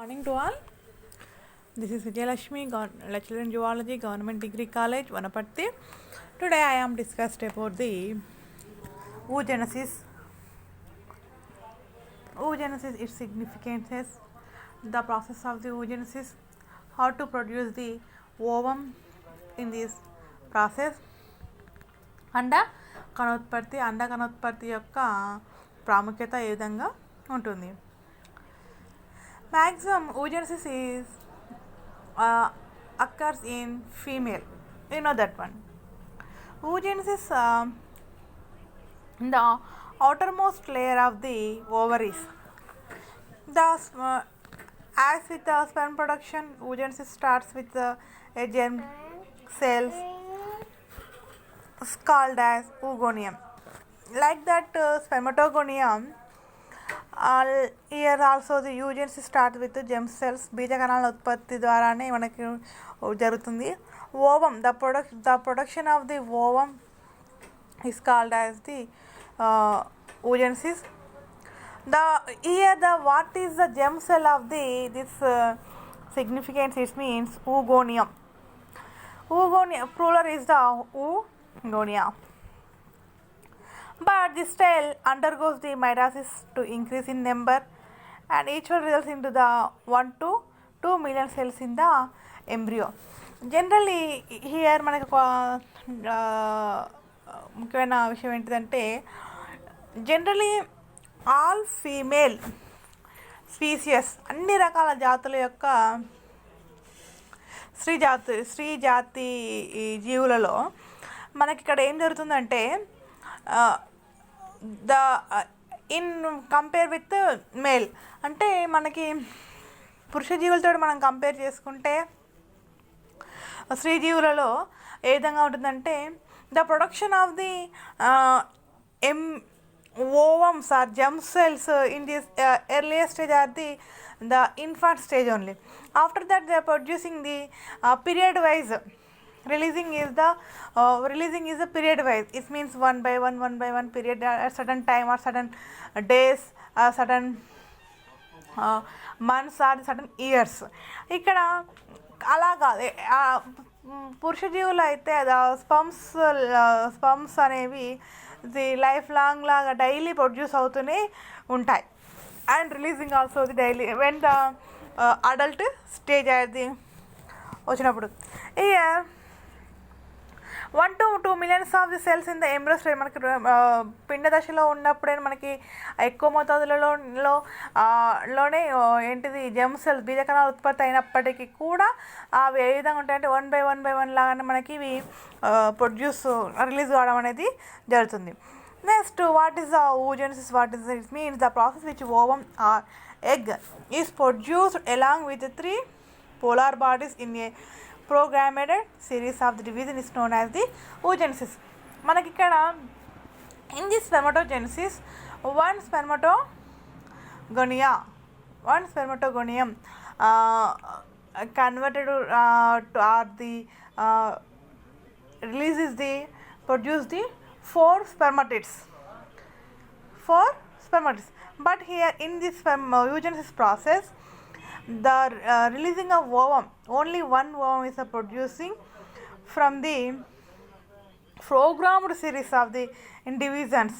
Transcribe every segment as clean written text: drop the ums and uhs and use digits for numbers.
Morning to all. This is Vijayalakshmi, lecturer in zoology, Government Degree College, Vanapatti. Today I am discussed about the oogenesis. Oogenesis, its significances, the process of the oogenesis, how to produce the ovum in this process, అండ కణోత్పత్తి యొక్క ప్రాముఖ్యత ఏ విధంగా ఉంటుంది. Maximum oogenesis is occurs in female. You know that one. Oogenesis in the outermost layer of the ovaries. As with the sperm production, oogenesis starts with a germ cells called as oogonium. Like that, spermatogonium. Here also the oogenesis starts with the germ cells. బీజ కణాల ఉత్పత్తి ద్వారానే మనకి జరుగుతుంది. Ovum, the production of the ovum is called as the oogenesis. What is the germ cell of this significance? It means oogonium. Plural is the oogonia. But this cell undergoes the mitosis to increase in number, and each one results into the 1 to 2 million cells in the embryo. Generally here మనకి ఒక ముఖ్యమైన విషయం ఏంటిదంటే, generally all female స్పీసియస్ అన్ని రకాల జాతుల యొక్క స్త్రీ జాతి జీవులలో మనకి ఇక్కడ ఏం జరుగుతుందంటే, ఇన్ కంపేర్ విత్ మేల్, అంటే మనకి పురుష జీవులతో మనం కంపేర్ చేసుకుంటే స్త్రీ జీవులలో ఏ విధంగా ఉంటుందంటే, the production of the ovums or germ cells in this earlier stage are the infant stage only. After that they are producing the period wise. Releasing is the period wise. It means one by one period at certain time or certain days, certain months or certain years. ఇక్కడ అలా కాదు. పురుష జీవులు అయితే sperms అనేవి the life long లాగా daily produce అవుతూనే ఉంటాయి. And releasing also the daily when the adult stage అది వచ్చినప్పుడు. Year 1 to 2 millions of the cells in the embryo stage. మనకి పిండ దశలో ఉన్నప్పుడే మనకి ఎక్కువ మోతాదులోనే ఏంటిది జెమ్ సెల్స్ బీజకణాలు ఉత్పత్తి అయినప్పటికీ కూడా అవి ఏ విధంగా ఉంటాయంటే వన్ బై వన్ లాగానే మనకి ఇవి రిలీజ్ కావడం అనేది జరుగుతుంది. Next, what is the oogenesis? It means the process which ovum or egg is produced along with 3 polar bodies in a programmed series of the division is known as the oogenesis. మనకి ఇక్కడ in this spermatogenesis one spermatogonium converted to or the releases the produce the 4 spermatids. But here in this oogenesis process, the releasing of ovum, only one ovum is producing from the programmed series of the divisions.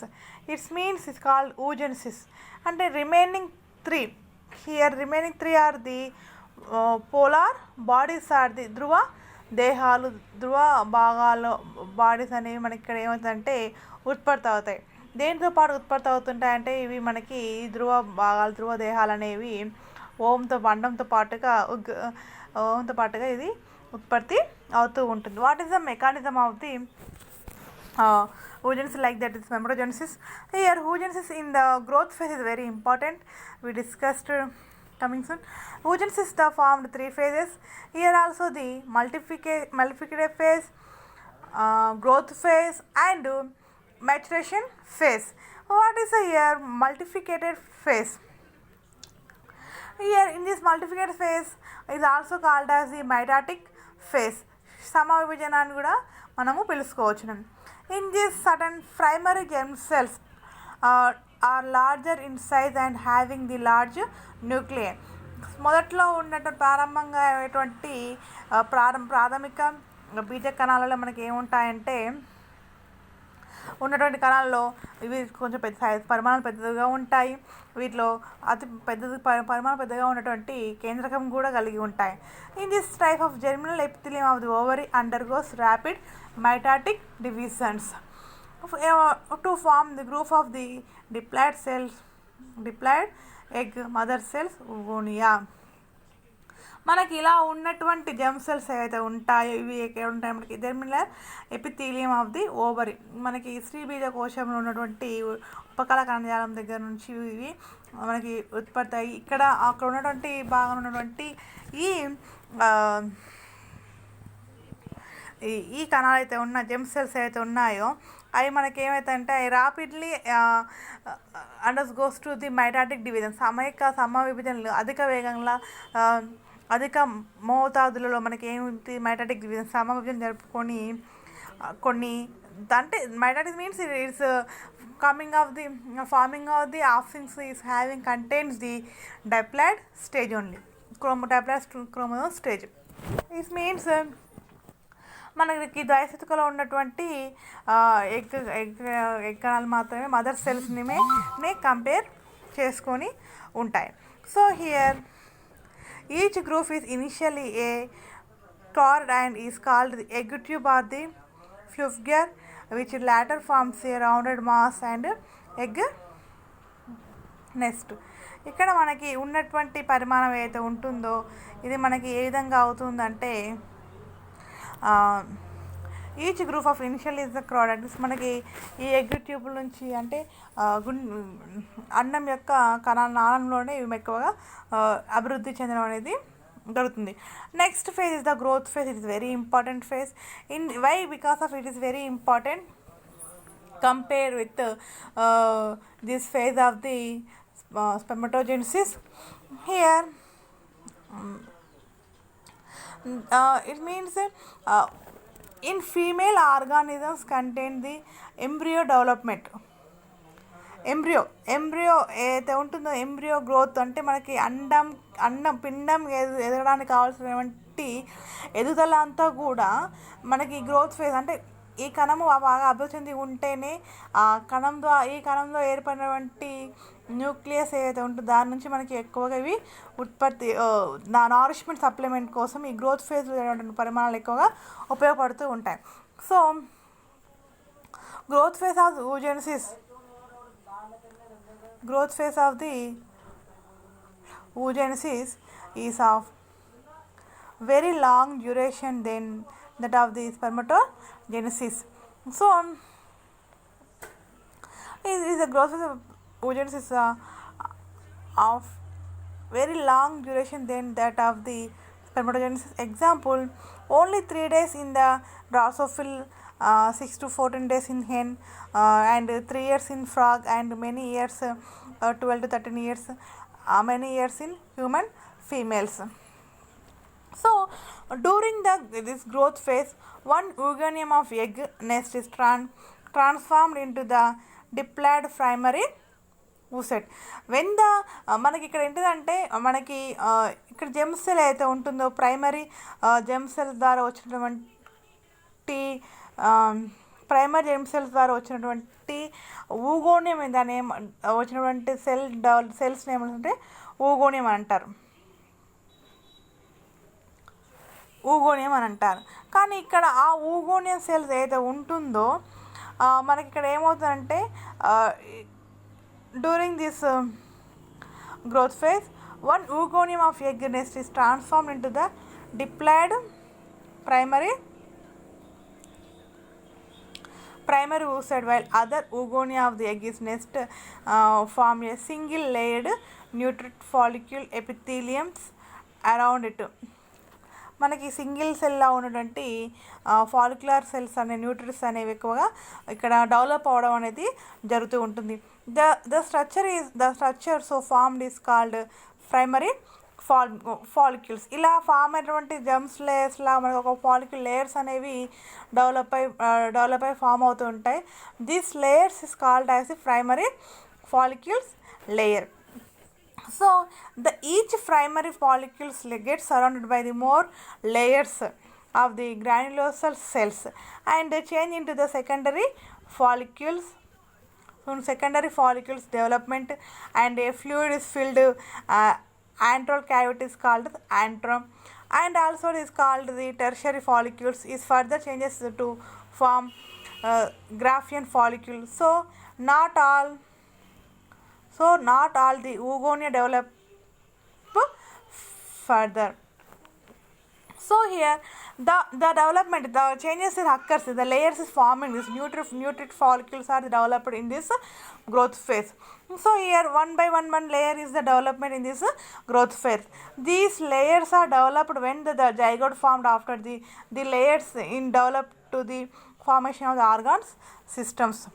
It means it's called oogenesis. And the remaining 3 are the polar bodies are the ధ్రువ భాగాలు bodies అనేవి మనకి ఇక్కడ ఏమవుతుందంటే ఉత్పత్తి అవుతాయి. దేనితో పాటు ఉత్పత్తి అవుతుంటాయంటే, ఇవి మనకి ధ్రువ దేహాలు అనేవి అండంతో పాటుగా ఇది ఉత్పత్తి అవుతూ ఉంటుంది. What is the mechanism of the oogenesis? Like that is spermatogenesis. Here oogenesis in the growth phase is very important. We discussed coming soon. Oogenesis is formed 3 phases. Here also the multiplicative phase, growth phase and maturation phase. What is here multiplicative phase? Here in this multiplicative phase is also called as the mitotic phase. సమవిభజనాన్ని కూడా మనము పిలుచుకోవచ్చును. In this, certain primary germ cells are larger in size and having the large nuclei. మొదట్లో ఉన్నటువంటి ప్రారంభంగా అయ్యేటువంటి ప్రాథమిక బీజ కణాలలో మనకి ఏముంటాయంటే ఉన్నటువంటి కణాల్లో ఇవి కొంచెం పెద్ద సైజ్ పరిమాణాలు పెద్దగా ఉంటాయి. వీటిలో అతి పెద్దది పరిమాణం పెద్దగా ఉన్నటువంటి కేంద్రకం కూడా కలిగి ఉంటాయి. In this type of germinal epithelium of the ovary undergoes rapid mitotic divisions to form the group of the diploid egg mother cells oogonia. మనకి ఇలా ఉన్నటువంటి జెమ్ సెల్స్ ఏవైతే ఉంటాయో ఇవి ఎక్కడ ఉంటాయి మనకి germinal epithelium of the ovary. మనకి స్త్రీ బీజ కోశంలో ఉన్నటువంటి ఉపకళ కణజాలం దగ్గర నుంచి ఇవి మనకి ఉత్పత్తి అయ్యి అక్కడ ఉన్నటువంటి భాగంలో ఉన్నటువంటి ఈ కణాలు అయితే ఉన్న జెమ్ సెల్స్ ఏవైతే ఉన్నాయో అవి మనకి ఏమవుతాయంటే rapidly undergoes to the mitotic division. సమవిభజనలు అధిక వేగంగా అధిక మోతాదులలో మనకి ఏమిటి మైటాటిక్ డివిజన్ సమవిభజన జరుపుకొని కొన్ని అంటే mitotic means it's forming of the offsprings is having contains the diploid stage only, diploid chromosome stage. This means మనకి ద్వైస్థితికలో ఉన్నటువంటి ఎగ్ కణాలు మాత్రమే మదర్ సెల్స్ని కంపేర్ చేసుకొని ఉంటాయి. So here each group is initially A cord and is called the egg tube or the fluviger, which latter forms a rounded mass and egg nest. ఇక్కడ మనకి ఉన్నటువంటి పరిమాణం ఏదైతే ఉంటుందో ఇది మనకి ఏ విధంగా అవుతుందంటే each group of initial is the crowd. మనకి ఈ ఎగ్ ట్యూబ్ నుంచి అంటే అన్నం యొక్క నాళంలోనే ఇవి ఎక్కువగా అభివృద్ధి చెందడం అనేది జరుగుతుంది. Next phase is the growth phase. It is very important phase. Why because of it is very important compare with this phase of the spermatogenesis. Here it means in female organisms contain the embryo development. Embryo ఏదైతే ఉంటుందో embryo growth అంటే మనకి పిండం ఎదగడానికి కావాల్సినటువంటి ఎదుగుదల అంతా కూడా మనకి గ్రోత్ ఫేజ్. అంటే ఈ కణము బాగా అభివృద్ధి చెంది ఉంటేనే ఈ కణంలో ఏర్పడినటువంటి న్యూక్లియస్ ఏదైతే ఉంటుందో దాని నుంచి మనకి ఎక్కువగా ఇవి ఉత్పత్తి నారిష్మెంట్ సప్లిమెంట్ కోసం ఈ గ్రోత్ ఫేజ్లో పరిమాణాలు ఎక్కువగా ఉపయోగపడుతూ ఉంటాయి. So growth phase of oogenesis is of very long duration than that of the spermatogenesis. So is the growth phase of oogenesis of very long duration than that of the spermatogenesis. Example, only 3 days in the Drosophila, 6 to 14 days in hen, and 3 years in frog, and many years 12 to 13 years many years in human females. So during this growth phase, one ooganium of egg nest is transformed into the diploid primary oocyte. When the మనకి ఇక్కడ ఏంటిదంటే మనకి ఇక్కడ gem cell అయితే ఉంటుందో primary gem cell ద్వారా వచ్చినటువంటి primary gem cells ద్వారా వచ్చినటువంటి ఊగోనియం దాని వచ్చినటువంటి సెల్స్ని ఏమంటే ఊగోనియం అని అంటారు. కానీ ఇక్కడ ఆ ఊగోనియం సెల్స్ ఏదైతే ఉంటుందో మనకి ఇక్కడ ఏమవుతుందంటే during this growth phase one oogonium of egg nest is transformed into the diploid primary oocyte, while other oogonia of the egg is nest form a single layered nutrient follicle epitheliums around it. మనకి single సెల్లా ఉన్నటువంటి follicular cells అనే న్యూట్రిట్స్ అనేవి ఎక్కువగా ఇక్కడ develop అవడం అనేది జరుగుతూ ఉంటుంది. The structure so formed is called primary follicles. ఇలా ఫామ్ అయినటువంటి జెమ్స్ లేయర్స్లా మనకు ఒక ఫాలిక్యూల్ లేయర్స్ అనేవి డెవలప్ అయి ఫామ్ అవుతూ ఉంటాయి. This layers is called as the primary follicles layer. So the each primary follicles gets surrounded by the more layers of the granulosa cells and they change into the secondary follicles. So secondary follicles development and a fluid is filled antral cavity is called antrum, and also it is called the tertiary follicles is further changes to form Graafian follicle. Not all the oogonia develop further. So here the development, the changes is occurs, the layers is forming, this nutrient follicles are developed in this growth phase. So here one layer is the development in this growth phase. These layers are developed when the zygote formed after the layers in developed to the formation of the organs systems,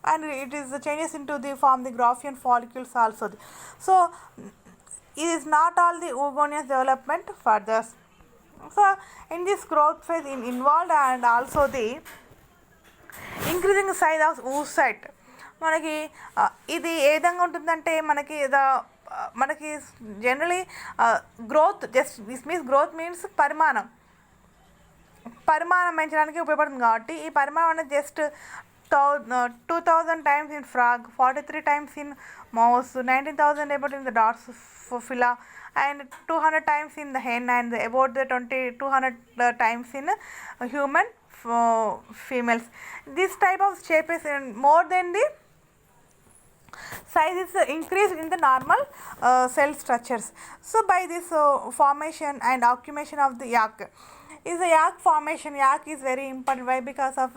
and it is the changes into the form the Graafian follicles also. So it is not all the oogonious development further. So in this growth phase involved and also the increasing size of oocyte మనకి ఇది ఏ విధంగా ఉంటుందంటే మనకి generally growth just this means growth means పరిమాణం పెంచడానికి ఉపయోగపడుతుంది కాబట్టి ఈ పరిమాణం అనేది just 2000 times in frog, 43 times in mouse, 19,000 about in the Drosophila, and 200 times in the hen, and about the 200 times in human females. This type of shape is more than the size is increased in the normal cell structures. So by this formation and accumulation of the yolk is a yolk formation. Yolk is very important. Why? Because of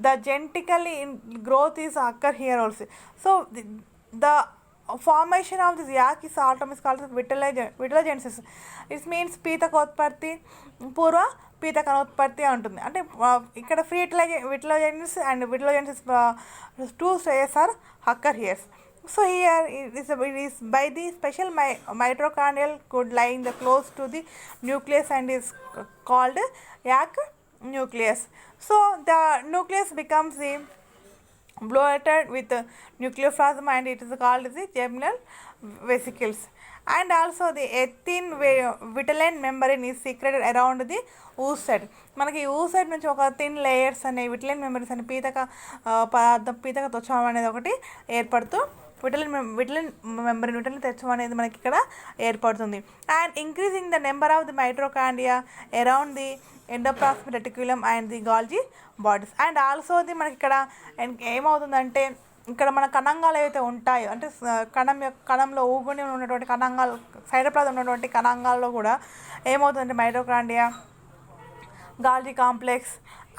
the genetically growth is occur here also. So the formation of this yolk is is called vitellogenesis. It means పీతకోత్పత్తి పూర్వ పీతకనోత్పత్తి ఉంటుంది. అంటే ఇక్కడ pre vitellogenesis and vitellogenesis two stages are occur here. So here it is by the special mitochondrial could lying the close to the nucleus and is called yolk nucleus. So the nucleus becomes the bloated with nucleoplasm and it is called the germinal vesicles. And also the thin vitelline membrane is secreted around the oocyte. మనకి oocyte నుంచి ఒక thin layers అనే విటలైన్ membranes అనే పీతక త్వచం అనేది ఒకటి ఏర్పడుతూ విటలిన్ త్వచం అనేది మనకి ఇక్కడ ఏర్పడుతుంది. And increasing the number of the mitochondria around the endoplasmic reticulum and the Golgi bodies. And also the మనకి ఇక్కడ ఏమవుతుందంటే ఇక్కడ మన కణంగాలు ఏవైతే ఉంటాయో అంటే కణంలో ఊగుని ఉన్నటువంటి కణంగాలు సైటోప్లాజం ఉన్నటువంటి కణంగాల్లో కూడా ఏమవుతుందంటే mitochondria, Golgi complex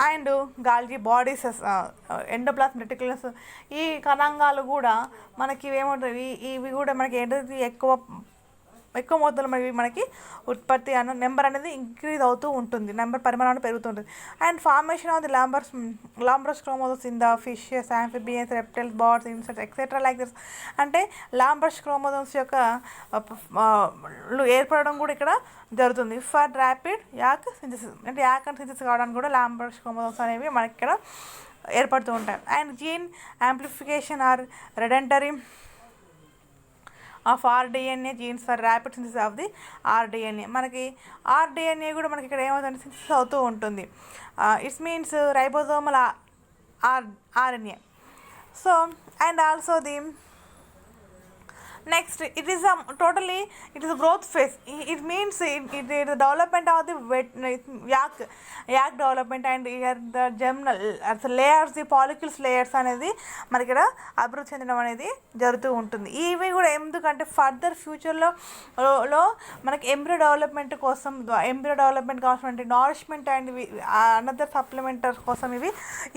and Golgi bodies, endoplasmic reticulum, ఈ కణంగాలు కూడా మనకి ఏమవుతుంది, ఇవి కూడా మనకి ఏంటంటే ఎక్కువ మొత్తంలో మనకి ఉత్పత్తి అన్న నెంబర్ అనేది ఇంక్రీజ్ అవుతూ ఉంటుంది, నెంబర్ పరిమాణం పెరుగుతుంటుంది. And formation of the lampbrush chromosomes in the fishes, amphibians, reptiles, birds, insects etcetera like this. అంటే లాంబ్రస్ క్రోమోజోమ్స్ యొక్క ఏర్పడడం కూడా ఇక్కడ జరుగుతుంది. ఫర్ ర్యాపిడ్ యాక్ సింథసిస్ అంటే యాక్ అండ్ సింథసిస్ కావడానికి కూడా లాంబ్రస్ క్రోమోజోమ్స్ అనేవి మనకి ఇక్కడ ఏర్పడుతూ ఉంటాయి. And gene amplification or redundancy of rDNA genes for rapid synthesis of the rDNA. మనకి ఆర్డిఎన్ఏ కూడా మనకి ఇక్కడ ఏమవుతుంది, సింథసిస్ అవుతూ ఉంటుంది. It's means ribosomal RNA. So and also the next it is a growth phase. It means it is the development of the yolk development and here the germinal layers, the follicles layers అనేది మనకి ఇక్కడ అభివృద్ధి చెందడం అనేది జరుగుతూ ఉంటుంది. ఇవి కూడా ఎందుకంటే ఫర్దర్ ఫ్యూచర్లో మనకి ఎంబ్రియో డెవలప్మెంట్ కావాల్సినటువంటి నారిష్మెంట్ అండ్ అనదర్ సప్లిమెంటర్స్ కోసం ఇవి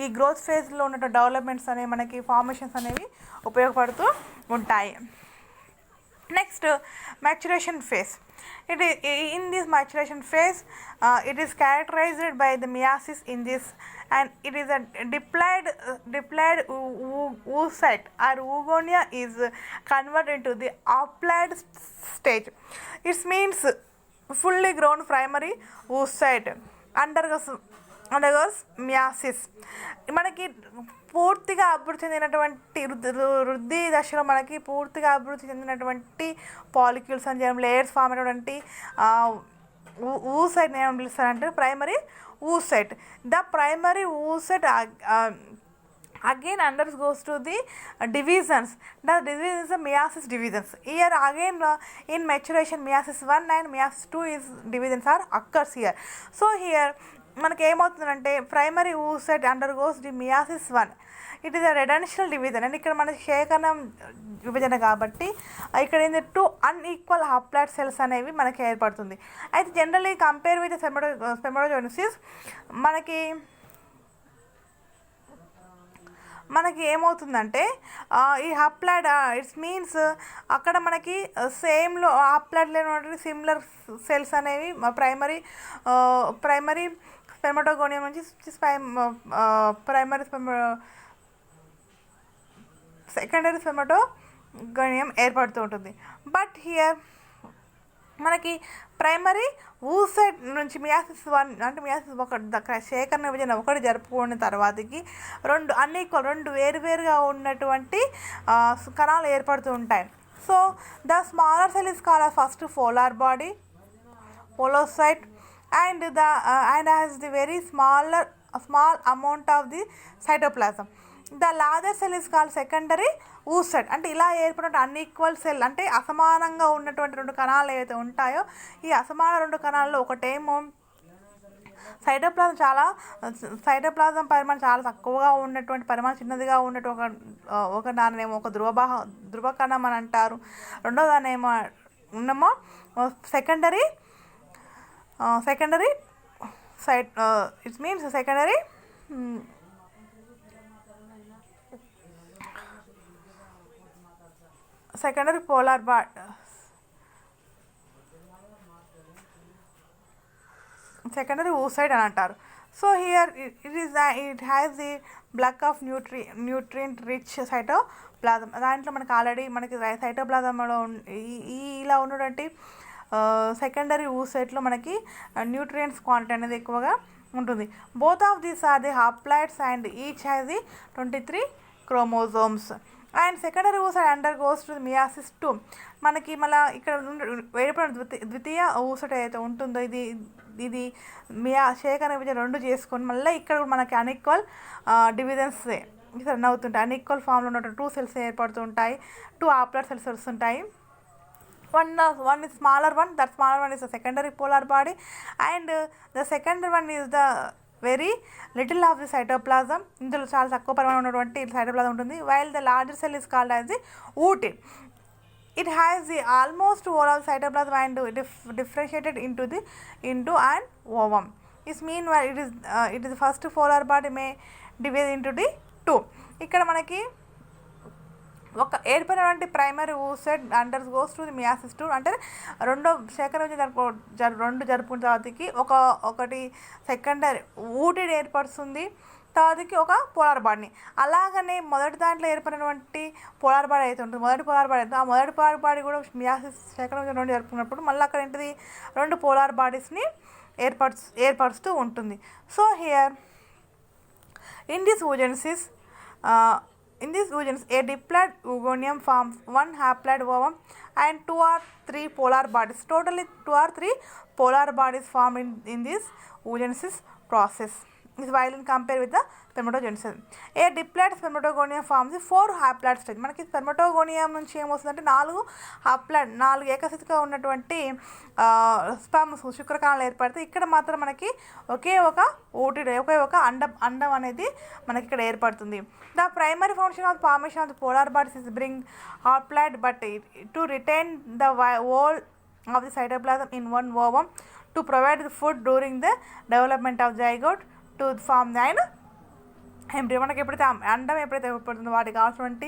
ఈ గ్రోత్ ఫేజ్లో ఉన్న డెవలప్మెంట్స్ అనేవి మనకి ఫార్మేషన్స్ అనేవి ఉపయోగపడుతూ ఉంటాయి. Next, maturation phase. In this maturation phase, it is characterized by the meiosis in this, and it is a diploid oocyte or oogonia is converted into the applied stage. It means fully grown primary oocyte undergoes undergoes meiosis. మనకి పూర్తిగా అభివృద్ధి చెందినటువంటి వృద్ధి దశలో మనకి పూర్తిగా అభివృద్ధి చెందినటువంటి పాలిక్యూల్స్ అని చెప్పి లేయర్స్ ఫామ్ అయినటువంటి oocyte ఏమని పిలుస్తారంటే primary oocyte. The primary oocyte again undergoes to the divisions. The division is the meiosis divisions. Here again in maturation meiosis 1 and meiosis 2 is divisions are occurs here. So here మనకి ఏమవుతుందంటే primary oocyte undergoes the meiosis 1. It is a reductional division. And ఇక్కడ మన శేఖరణం విభజన కాబట్టి ఇక్కడ ఏంటి 2 unequal హాప్లాయిడ్ cells అనేవి మనకి ఏర్పడుతుంది. అయితే జనరల్లీ కంపేర్ విత్ స్పెర్మటోజెనిసిస్ మనకి ఏమవుతుందంటే ఈ హాప్లాయిడ్ ఇట్స్ మీన్స్ అక్కడ మనకి సేమ్లో హాప్లాయిడ్ లేనటువంటి సిమిలర్ సెల్స్ అనేవి ప్రైమరీ స్పెర్మటోగోనియం నుంచి సెకండరీ స్పెర్మటోగోనియం ఏర్పడుతూ ఉంటుంది. బట్ హియర్ మనకి ప్రైమరీ oocyte నుంచి మియాసిస్ 1 అంటే మియాసిస్ 1 శేఖరణ విభజన 1 జరుపుకున్న తర్వాతకి రెండు వేరువేరుగా ఉన్నటువంటి కణాలు ఏర్పడుతూ ఉంటాయి. So the smaller cell is called first polar body polocyte and has the very small amount of the cytoplasm. The larger cell is called secondary oocyte. అంటే ఇలా ఏర్పడిన అన్ఈక్వల్ సెల్ అంటే అసమానంగా ఉన్నటువంటి 2 కణాలు ఏవైతే ఉంటాయో ఈ అసమాన 2 కణాల్లో ఒకటేమో సైటోప్లాజం పరిమాణం చాలా తక్కువగా ఉన్నటువంటి పరిమాణం చిన్నదిగా ఉన్నటువంటి ఒక దానినేమో ఒక ధ్రువ కణం అని అంటారు. రెండో దానేమో secondary site it means secondary polar secondary oocyte అని అంటారు. So here it has the block of nutrient rich cytoplasm. దాంట్లో మనకి ఆల్రెడీ మనకి సైటోప్లాజంలో ఇలా ఉన్నటువంటి సెకండరీ oocyteలో మనకి న్యూట్రియంట్స్ క్వాంటిటీ అనేది ఎక్కువగా ఉంటుంది. Both of these are the haploids and each has the 23 chromosomes. And secondary oocyte undergoes to meiosis 2. మనకి మళ్ళీ ఇక్కడ ఏర్పడిన ద్వితీయ oocyte ఏదైతే ఉంటుందో ఇది శేఖరణ విభజన 2 చేసుకొని మళ్ళీ ఇక్కడ మనకి అన్ఈక్వల్ డివిజన్స్ రన్ అవుతుంటాయి. అన్ఈక్వల్ ఫామ్లో ఉన్న 2 సెల్స్ ఏర్పడుతూ ఉంటాయి. 2 హాప్లాయిడ్ సెల్స్ వస్తుంటాయి. One is smaller one. That smaller one is the secondary polar body, and the second one is the very little of the cytoplasm. ఇందులో చాలా తక్కువ పరిమాణం ఉన్నటువంటి cytoplasm ఉంటుంది. While the larger cell is called as the oocyte. It has the almost whole of cytoplasm and differentiated into an ovum. This meanwhile it is the first polar body may divide into the 2. ఇక్కడ మనకి ఒక ఏర్పడినటువంటి primary oocyte undergoes to the meiosis 2. అంటే రెండో శేఖరణ జరుపుకున్న తర్వాతకి ఒకటి secondary oocyte ఏర్పడుతుంది. తర్వాతకి ఒక పోలార్ బాడీని. అలాగనే మొదటి దాంట్లో ఏర్పడినటువంటి పోలార్ బాడీ అయితే ఉంటుంది. మొదటి పోలార్ బాడీ అయితే ఆ మొదటి పోలార్ బాడీ కూడా మియాసిస్ శేఖరణ జరుపుకున్నప్పుడు మళ్ళీ అక్కడ ఏంటిది 2 పోలార్ బాడీస్ని ఏర్పరుస్తూ ఉంటుంది. So here in this oogenesis a diploid oogonium forms 1 haploid ovum and 2 or 3 polar bodies. Totally 2 or 3 polar bodies form in this oogenesis process. This while in compare with the spermatogenesis. A diploid spermatogonium forms 4 haploid stage. మనకి స్పెర్మటోగోనియం నుంచి ఏమొస్తుందంటే 4 ఏకశితిగా ఉన్నటువంటి sperms శుక్రకణాలు ఏర్పడితే ఇక్కడ మాత్రం మనకి ఒకే ఒక అండం అనేది మనకి ఇక్కడ ఏర్పడుతుంది. The primary function of formation of the polar bodies is bring haploid but to retain the whole of the cytoplasm in one ovum to provide the food during the development of zygote to form the embryo. మనకి ఎప్పుడైతే అండం ఎప్పుడైతే ఏర్పడుతుందో వాటికి కావాల్సినటువంటి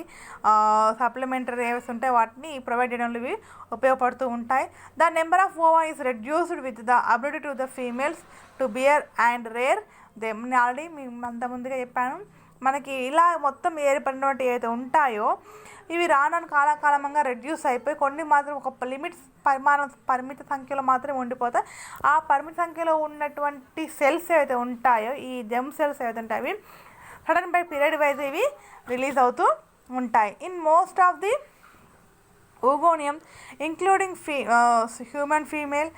supplementary ఏవైతే ఉంటాయి వాటిని provide చేయడంలో ఇవి ఉపయోగపడుతూ ఉంటాయి. The number of ova is reduced with the ability to the females to bear and rear they. నేను ఆల్రెడీ అంత ముందుగా చెప్పాను మనకి ఇలా మొత్తం ఏర్పడినటువంటి ఏవైతే ఉంటాయో ఇవి రాను కాలకాలంగా రెడ్యూస్ అయిపోయి కొన్ని మాత్రం ఒక పరిమిత సంఖ్యలో మాత్రమే ఉండిపోతాయి. ఆ పరిమిత సంఖ్యలో ఉన్నటువంటి సెల్స్ ఏవైతే ఉంటాయో ఈ జెమ్ సెల్స్ ఏవైతే ఉంటాయో అవి సడన్ బై పీరియడ్ వైజ్ ఇవి రిలీజ్ అవుతూ ఉంటాయి. In most of the Oogonium, including human female,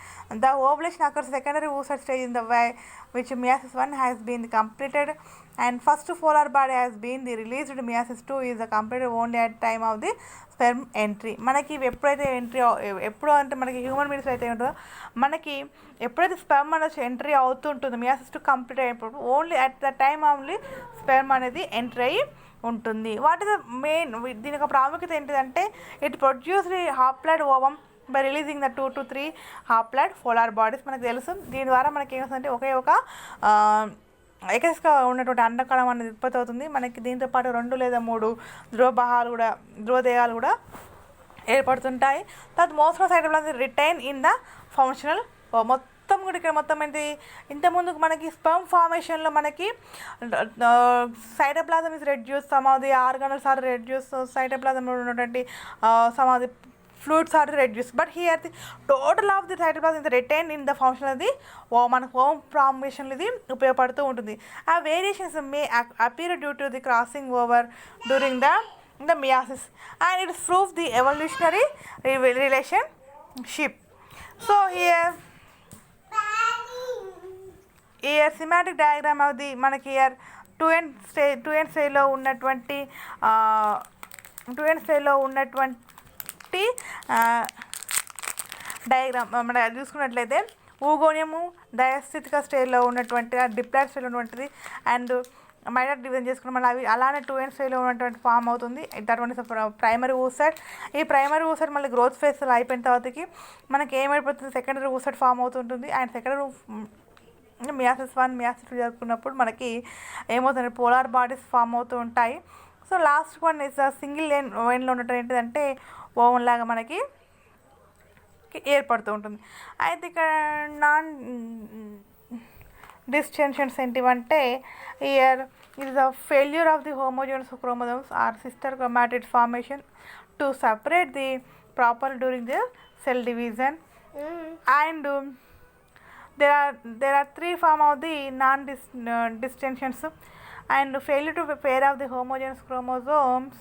the ovulation occurs secondary oocyte stage in the way which meiosis 1 has been completed and first polar body has been the released. Meiosis 2 is completed only at time of the sperm entry. మనకి ఎప్పుడైతే entry ఎప్పుడు అంటే మనకి human beings అయితే ఉంటుందో మనకి ఎప్పుడైతే sperm అనేది ఎంట్రీ అవుతుంటుందో మియాసిస్ 2 కంప్లీట్ అయినప్పుడు only at the time only sperm అనేది ఎంట్రీ అయ్యి ఉంటుంది. వాట్ ఇస్ ద మెయిన్ దీని యొక్క ప్రాముఖ్యత ఏంటిదంటే it produced haploid ovum by releasing the 2 to 3 haploid polar bodies. మనకు తెలుసు దీని ద్వారా మనకి ఏమవుతుందంటే ఒకే ఒక ఏకస్గా ఉన్నటువంటి అండకణం అనేది ఉత్పత్తి అవుతుంది. మనకి దీంతో పాటు 2 లేదా 3 ధ్రువదేహాలు కూడా ఏర్పడుతుంటాయి. తర్వాత most of cytoplasm retain in the functional మొత్తం కూడా ఇక్కడ మొత్తం ఏంటి ఇంతకుముందుకు మనకి స్పెర్మ్ ఫార్మేషన్లో మనకి cytoplasm is reduce, some of the organelles are reduce, సైటోప్లాజంలో ఉన్నటువంటి some of the fluids are reduced, but here the total of the cytoplasm is retained in the function of the మన హోమ్ ఫార్మేషన్ ఇది ఉపయోగపడుతూ ఉంటుంది. ఆ variations may appear due to the crossing over during the meiosis and it proves the evolutionary relationship. So here schematic diagram of the మనకి here two end స్టేజ్లో ఉన్నటువంటి diagram మనం చూసుకున్నట్లయితే ఊగోనియము డయాస్థితిక స్టేజ్లో ఉన్నటువంటి డిప్లాయిడ్ స్టేజ్లో ఉన్నటువంటిది అండ్ మైనర్ డివిజన్ చేసుకున్న మళ్ళీ అవి అలానే 2 స్టేజ్లో ఉన్నటువంటి ఫామ్ అవుతుంది. అటువంటి ప్రైమరీ ఊసైడ్. ఈ ప్రైమరీ ఊసైడ్ మళ్ళీ గ్రోత్ ఫేజ్లో అయిపోయిన తర్వాతకి మనకి ఏమైపోతుంది సెకండరీ ఊసైడ్ ఫామ్ అవుతుంటుంది. అండ్ సెకండరీ మియాసిస్ 1 మియాసిస్ 2 జరుపుకున్నప్పుడు మనకి ఏమవుతుంది పోలార్ బాడీస్ ఫామ్ అవుతూ ఉంటాయి. So last one is single లైన్లో ఉన్నట్టు ఏంటిదంటే ఓవన్ లాగా మనకి ఏర్పడుతూ ఉంటుంది. అయితే ఇక్కడ నాన్ డిస్టెన్షన్స్ ఏంటివంటే here it is the failure of the homogeneous chromosomes or sister chromatid formation to separate the proper during the cell division and there are 3 form of the non-distensions and failure to pair of the homogeneous chromosomes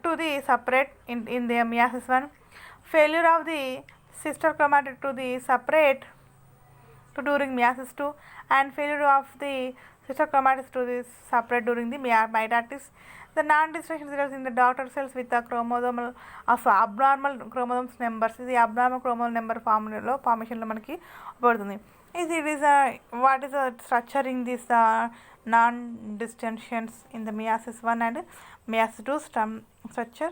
to the separate in the meiosis 1, failure of the sister chromatid to the separate to during meiosis 2 and failure of the sister chromatids to the separate during the mitosis. The non-distinction results in the daughter cells with the chromosomal of abnormal chromosomes numbers. ఇది abnormal chromosome number ఫార్మేషన్లో మనకి పడుతుంది. It is what is the structuring this non-distensions in the meiosis 1 and meiosis 2 structure.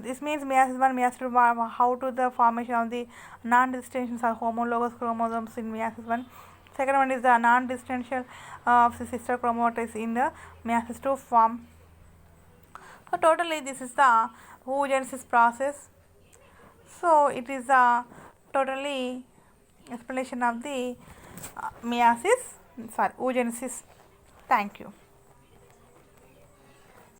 This means meiosis 1, meiosis 2, how to the formation of the non-distensions or homologous chromosomes in meiosis 1. Second one is the non-distension of the sister chromatids in the meiosis 2 form. So totally this is the oogenesis process. So it is a totally explanation of the oogenesis. Thank you.